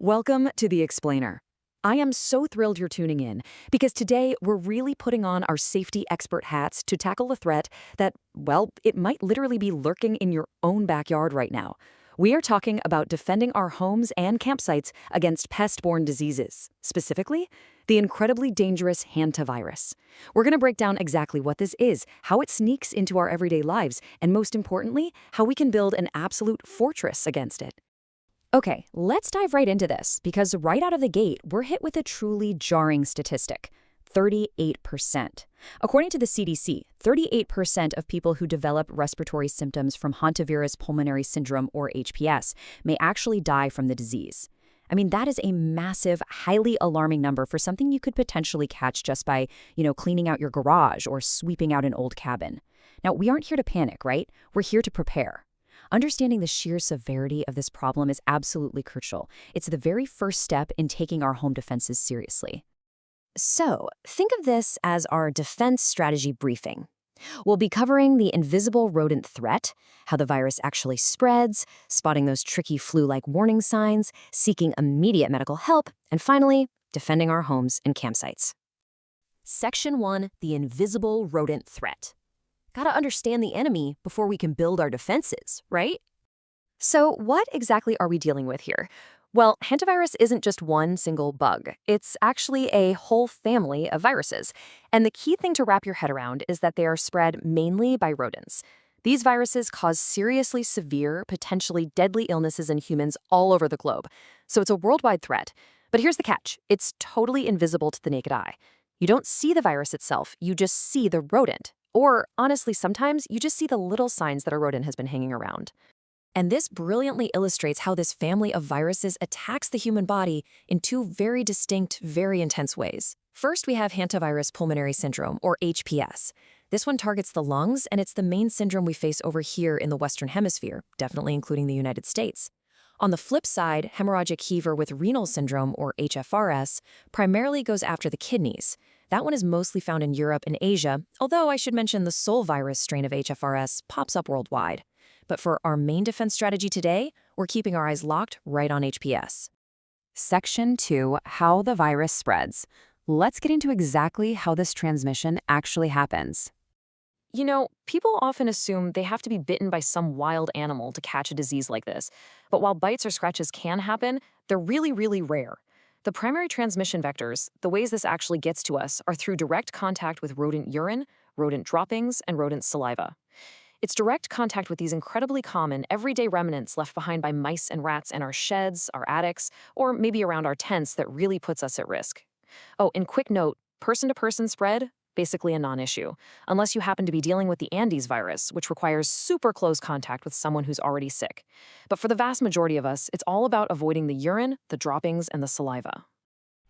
Welcome to The Explainer. I am so thrilled you're tuning in because today we're really putting on our safety expert hats to tackle a threat that, well, it might literally be lurking in your own backyard right now. We are talking about defending our homes and campsites against pest-borne diseases, specifically the incredibly dangerous Hantavirus. We're going to break down exactly what this is, how it sneaks into our everyday lives, and most importantly, how we can build an absolute fortress against it. Okay, let's dive right into this, because right out of the gate, we're hit with a truly jarring statistic: 38%. According to the CDC, 38% of people who develop respiratory symptoms from Hantavirus pulmonary syndrome, or HPS, may actually die from the disease. I mean, that is a massive, highly alarming number for something you could potentially catch just by, cleaning out your garage or sweeping out an old cabin. Now, we aren't here to panic, right? We're here to prepare. Understanding the sheer severity of this problem is absolutely crucial. It's the very first step in taking our home defenses seriously. So, think of this as our defense strategy briefing. We'll be covering the invisible rodent threat, how the virus actually spreads, spotting those tricky flu-like warning signs, seeking immediate medical help, and finally, defending our homes and campsites. Section 1, the invisible rodent threat. Gotta understand the enemy before we can build our defenses, right? So what exactly are we dealing with here? Well, hantavirus isn't just one single bug. It's actually a whole family of viruses. And the key thing to wrap your head around is that they are spread mainly by rodents. These viruses cause seriously severe, potentially deadly illnesses in humans all over the globe. So it's a worldwide threat. But here's the catch. It's totally invisible to the naked eye. You don't see the virus itself, you just see the rodent. Or, honestly, sometimes you just see the little signs that a rodent has been hanging around. And this brilliantly illustrates how this family of viruses attacks the human body in two very distinct, very intense ways. First, we have Hantavirus pulmonary syndrome, or HPS. This one targets the lungs, and it's the main syndrome we face over here in the Western Hemisphere, definitely including the United States. On the flip side, hemorrhagic fever with renal syndrome, or HFRS, primarily goes after the kidneys. That one is mostly found in Europe and Asia, although I should mention the sole virus strain of HFRS pops up worldwide. But for our main defense strategy today, we're keeping our eyes locked right on HPS. Section 2, how the virus spreads. Let's get into exactly how this transmission actually happens. People often assume they have to be bitten by some wild animal to catch a disease like this. But while bites or scratches can happen, they're really, really rare. The primary transmission vectors, the ways this actually gets to us, are through direct contact with rodent urine, rodent droppings, and rodent saliva. It's direct contact with these incredibly common, everyday remnants left behind by mice and rats in our sheds, our attics, or maybe around our tents that really puts us at risk. Oh, and quick note, person-to-person spread? Basically a non-issue, unless you happen to be dealing with the Andes virus, which requires super close contact with someone who's already sick. But for the vast majority of us, it's all about avoiding the urine, the droppings, and the saliva.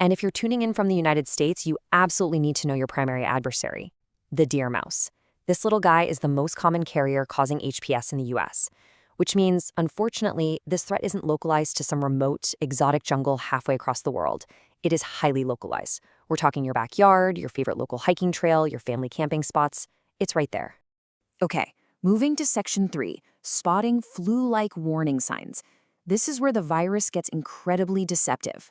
And if you're tuning in from the United States, you absolutely need to know your primary adversary, the deer mouse. This little guy is the most common carrier causing HPS in the US, which means, unfortunately, this threat isn't localized to some remote, exotic jungle halfway across the world. It is highly localized. We're talking your backyard, your favorite local hiking trail, your family camping spots. It's right there. Okay, moving to Section 3, spotting flu-like warning signs. This is where the virus gets incredibly deceptive.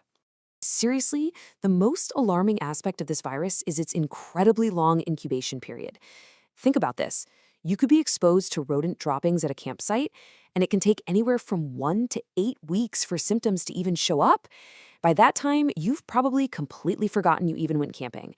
Seriously, the most alarming aspect of this virus is its incredibly long incubation period. Think about this. You could be exposed to rodent droppings at a campsite, and it can take anywhere from 1 to 8 weeks for symptoms to even show up. By that time, you've probably completely forgotten you even went camping.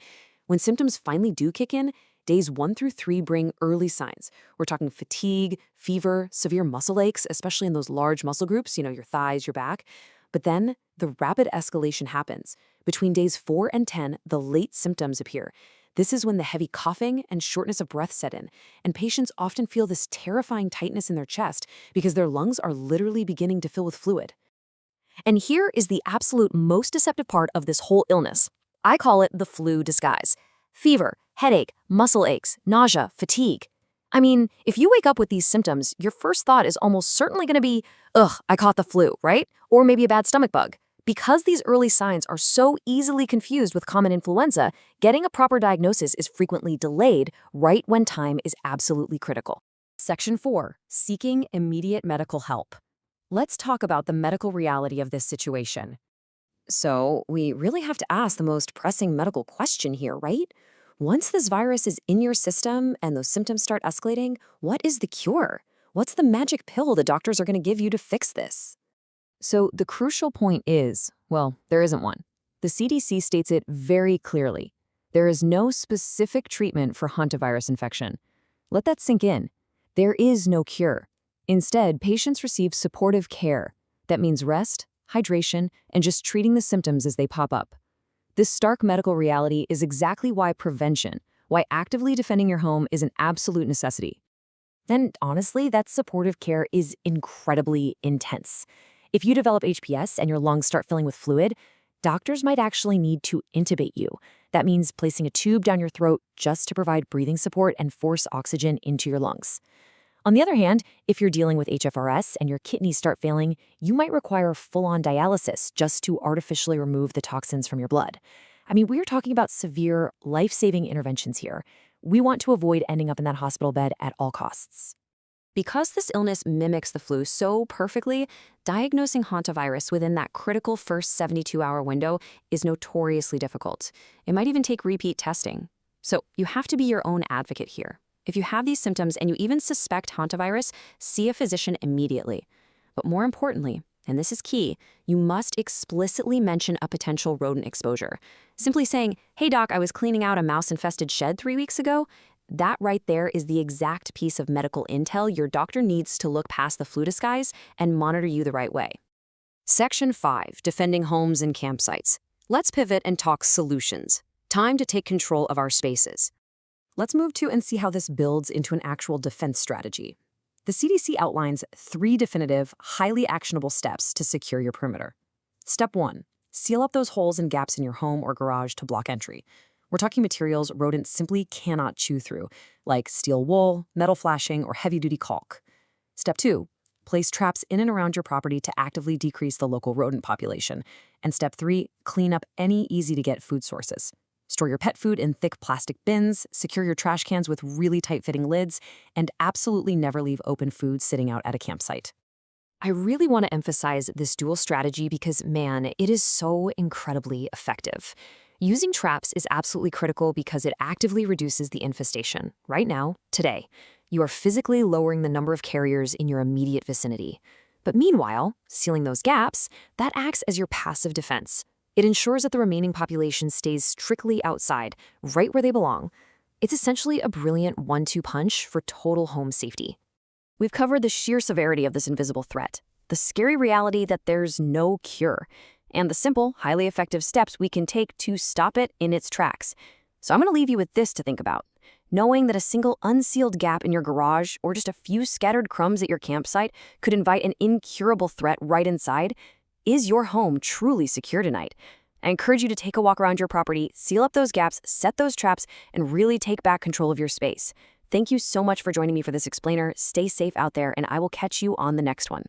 When symptoms finally do kick in, days 1 through 3 bring early signs. We're talking fatigue, fever, severe muscle aches, especially in those large muscle groups, your thighs, your back. But then the rapid escalation happens. Between days 4 and 10, the late symptoms appear. This is when the heavy coughing and shortness of breath set in, and patients often feel this terrifying tightness in their chest because their lungs are literally beginning to fill with fluid. And here is the absolute most deceptive part of this whole illness. I call it the flu disguise. Fever, headache, muscle aches, nausea, fatigue. I mean, if you wake up with these symptoms, your first thought is almost certainly going to be, ugh, I caught the flu, right? Or maybe a bad stomach bug. Because these early signs are so easily confused with common influenza, getting a proper diagnosis is frequently delayed right when time is absolutely critical. Section 4, seeking immediate medical help. Let's talk about the medical reality of this situation. So we really have to ask the most pressing medical question here, right? Once this virus is in your system and those symptoms start escalating, what is the cure? What's the magic pill the doctors are going to give you to fix this? So the crucial point is, well, there isn't one. The CDC states it very clearly. There is no specific treatment for hantavirus infection. Let that sink in. There is no cure. Instead, patients receive supportive care. That means rest, hydration, and just treating the symptoms as they pop up. This stark medical reality is exactly why prevention, why actively defending your home is an absolute necessity. And honestly, that supportive care is incredibly intense. If you develop HPS and your lungs start filling with fluid, doctors might actually need to intubate you. That means placing a tube down your throat just to provide breathing support and force oxygen into your lungs. On the other hand, if you're dealing with HFRS and your kidneys start failing, you might require full-on dialysis just to artificially remove the toxins from your blood. I mean, we're talking about severe, life-saving interventions here. We want to avoid ending up in that hospital bed at all costs. Because this illness mimics the flu so perfectly, diagnosing hantavirus within that critical first 72-hour window is notoriously difficult. It might even take repeat testing. So you have to be your own advocate here. If you have these symptoms and you even suspect hantavirus, see a physician immediately. But more importantly, and this is key, you must explicitly mention a potential rodent exposure. Simply saying, "Hey doc, I was cleaning out a mouse-infested shed 3 weeks ago," that right there is the exact piece of medical intel your doctor needs to look past the flu disguise and monitor you the right way. Section 5, Defending Homes and Campsites. Let's pivot and talk solutions. Time to take control of our spaces. Let's move to and see how this builds into an actual defense strategy. The CDC outlines 3 definitive, highly actionable steps to secure your perimeter. Step 1, seal up those holes and gaps in your home or garage to block entry. We're talking materials rodents simply cannot chew through, like steel wool, metal flashing, or heavy-duty caulk. Step 2, place traps in and around your property to actively decrease the local rodent population. And step 3, clean up any easy-to-get food sources. Store your pet food in thick plastic bins, secure your trash cans with really tight-fitting lids, and absolutely never leave open food sitting out at a campsite. I really want to emphasize this dual strategy because, man, it is so incredibly effective. Using traps is absolutely critical because it actively reduces the infestation. Right now, today, you are physically lowering the number of carriers in your immediate vicinity. But meanwhile, sealing those gaps, that acts as your passive defense. It ensures that the remaining population stays strictly outside, right where they belong. It's essentially a brilliant 1-2 punch for total home safety. We've covered the sheer severity of this invisible threat, the scary reality that there's no cure, and the simple, highly effective steps we can take to stop it in its tracks. So I'm going to leave you with this to think about. Knowing that a single unsealed gap in your garage or just a few scattered crumbs at your campsite could invite an incurable threat right inside. Is your home truly secure tonight? I encourage you to take a walk around your property, seal up those gaps, set those traps, and really take back control of your space. Thank you so much for joining me for this explainer. Stay safe out there, and I will catch you on the next one.